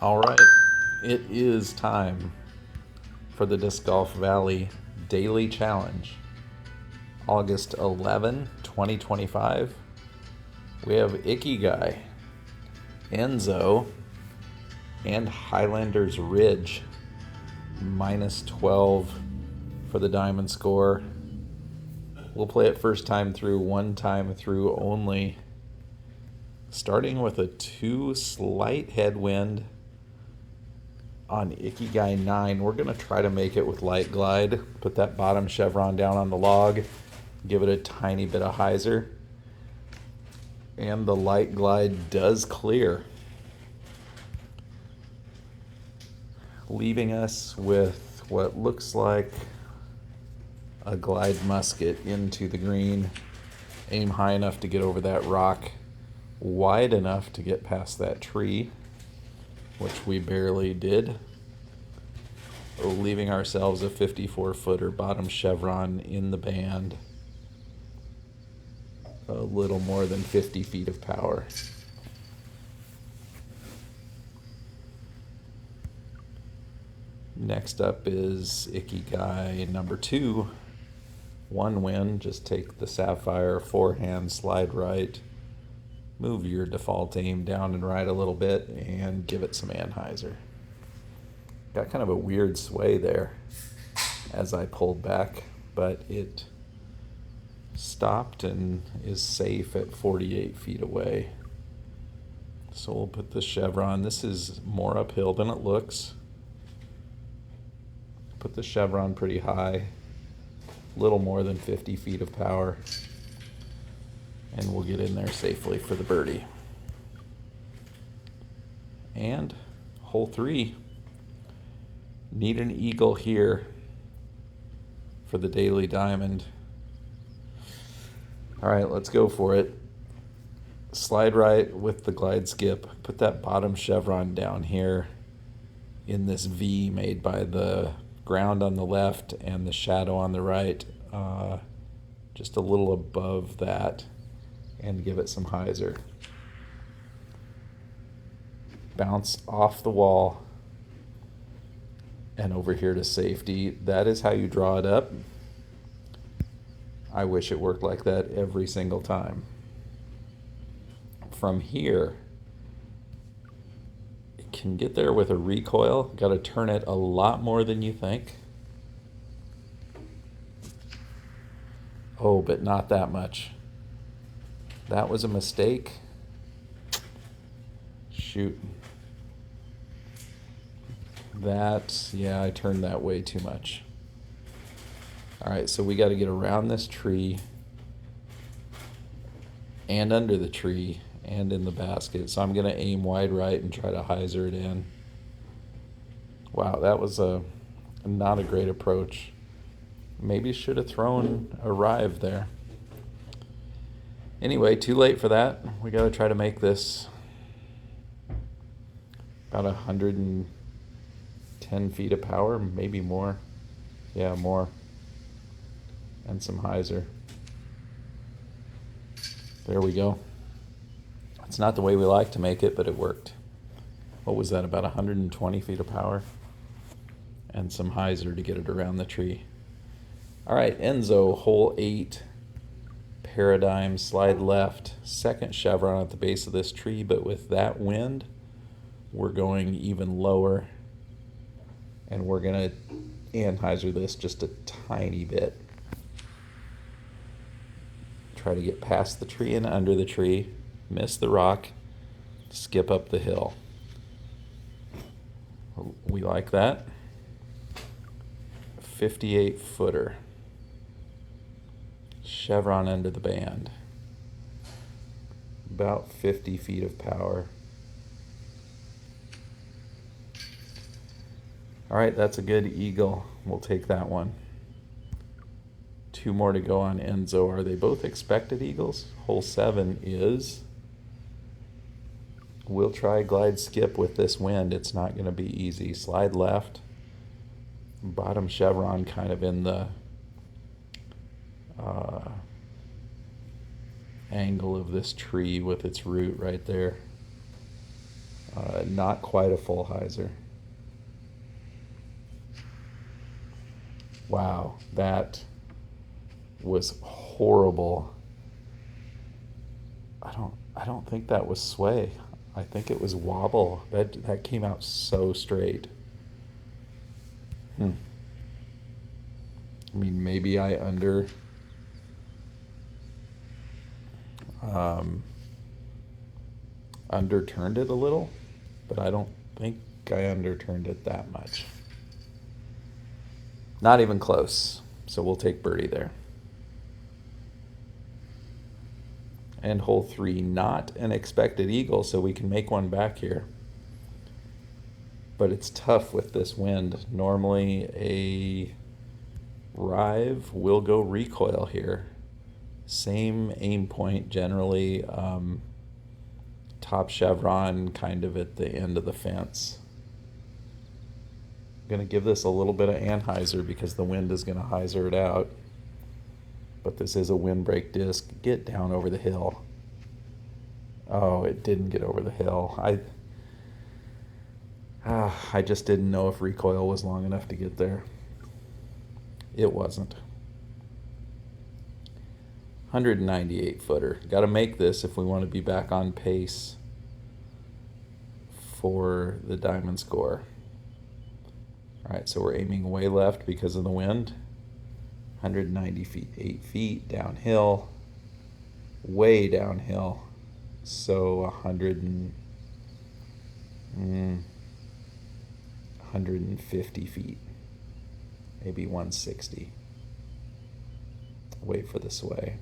All right, it is time for the Disc Golf Valley Daily Challenge. August 11, 2025. We have Icky Guy, Enzo, and Highlanders Ridge. Minus 12 for the diamond score. We'll play it first time through, one time through only. Starting with a 2 slight headwind on Icky Guy 9. We're going to try to make it with light glide. Put that bottom chevron down on the log. Give it a tiny bit of hyzer. And the light glide does clear, leaving us with what looks like a glide musket into the green. Aim high enough to get over that rock, wide enough to get past that tree, which we barely did, leaving ourselves a 54-footer bottom chevron in the band, a little more than 50 feet of power. Next up is Icky Guy number 2. One win, just take the sapphire, forehand, slide right, move your default aim down and right a little bit, and give it some anhyzer. Got kind of a weird sway there as I pulled back, but it stopped and is safe at 48 feet away. So we'll put the chevron. This is more uphill than it looks. Put the chevron pretty high, little more than 50 feet of power, and we'll get in there safely for the birdie. And hole 3, need an eagle here for the daily diamond. All right, let's go for it. Slide right with the glide skip. Put that bottom chevron down here in this V made by the ground on the left and the shadow on the right, just a little above that, and give it some hyzer. Bounce off the wall and over here to safety. That is how you draw it up. I wish it worked like that every single time. From here, it can get there with a recoil. Got to turn it a lot more than you think. Oh, but not that much. That was a mistake. Shoot. I turned that way too much. All right, so we got to get around this tree and under the tree and in the basket. So I'm going to aim wide right and try to hyzer it in. Wow, that was not a great approach. Maybe should have thrown a rive there. Anyway, too late for that. We got to try to make this about 110 feet of power, maybe more. Yeah, more. And some hyzer. There we go. It's not the way we like to make it, but it worked. What was that, about 120 feet of power? And some hyzer to get it around the tree. All right, Enzo, hole 8, paradigm, slide left, second chevron at the base of this tree, but with that wind, we're going even lower, and we're going to anhyzer this just a tiny bit. Try to get past the tree and under the tree, miss the rock, skip up the hill. We like that. 58-footer. Chevron under the band. About 50 feet of power. All right, that's a good eagle. We'll take that one. 2 more to go on Enzo. Are they both expected eagles? Hole 7 is. We'll try glide skip with this wind. It's not going to be easy. Slide left. Bottom chevron kind of in the angle of this tree with its root right there. Not quite a full hyzer. Wow, that was horrible. I don't think that was sway. I think it was wobble. That came out so straight. I mean, maybe I underturned it a little, but I don't think I underturned it that much. Not even close. So we'll take birdie there. And hole 3, not an expected eagle, so we can make one back here. But it's tough with this wind. Normally a rive will go recoil here. Same aim point generally. Top chevron kind of at the end of the fence. I'm going to give this a little bit of anhyzer because the wind is going to hyzer it out. But this is a windbreak disc. Get down over the hill. Oh, it didn't get over the hill. I just didn't know if recoil was long enough to get there. It wasn't. 198 footer. Got to make this if we want to be back on pace for the diamond score. All right, so we're aiming way left because of the wind. 190 feet, 8 feet downhill, way downhill. So 150 feet, maybe 160. Wait for the sway.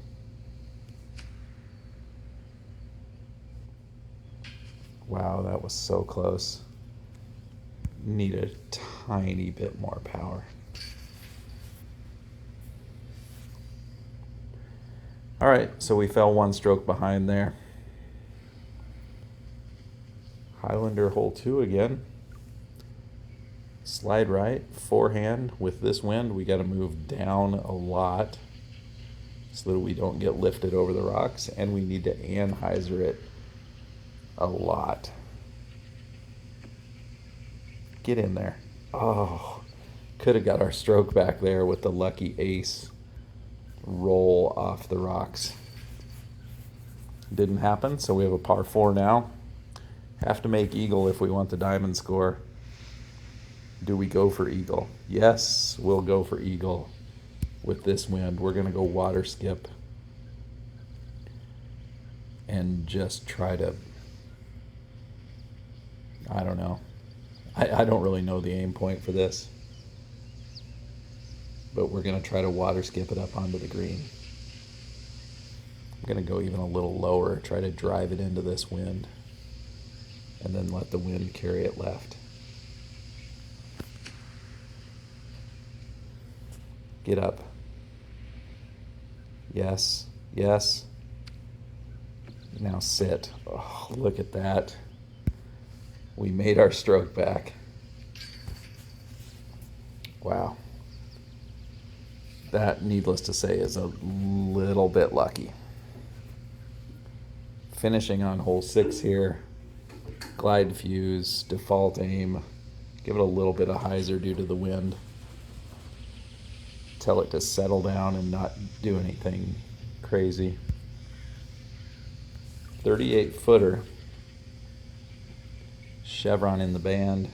Wow, that was so close. Need a tiny bit more power. All right, so we fell one stroke behind there. Highlander hole 2 again. Slide right, forehand. With this wind, we got to move down a lot so that we don't get lifted over the rocks, and we need to anhyzer it a lot. Get in there. Oh, could have got our stroke back there with the lucky ace roll off the rocks. Didn't happen, so we have a par 4 now. Have to make eagle if we want the diamond score. Do we go for eagle? Yes, we'll go for eagle with this wind. We're going to go water skip and just try to, I don't know. I don't really know the aim point for this. But we're going to try to water skip it up onto the green. I'm going to go even a little lower, try to drive it into this wind, and then let the wind carry it left. Get up. Yes, yes. Now sit. Oh, look at that. We made our stroke back. Wow. That, needless to say, is a little bit lucky. Finishing on hole 6 here. Glide fuse, default aim. Give it a little bit of hyzer due to the wind. Tell it to settle down and not do anything crazy. 38 footer. Chevron in the band.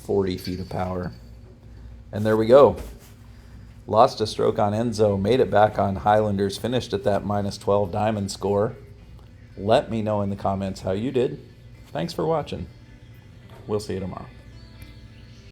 40 feet of power. And there we go. Lost a stroke on Enzo, made it back on Highlanders, finished at that -12 diamond score. Let me know in the comments how you did. Thanks for watching. We'll see you tomorrow.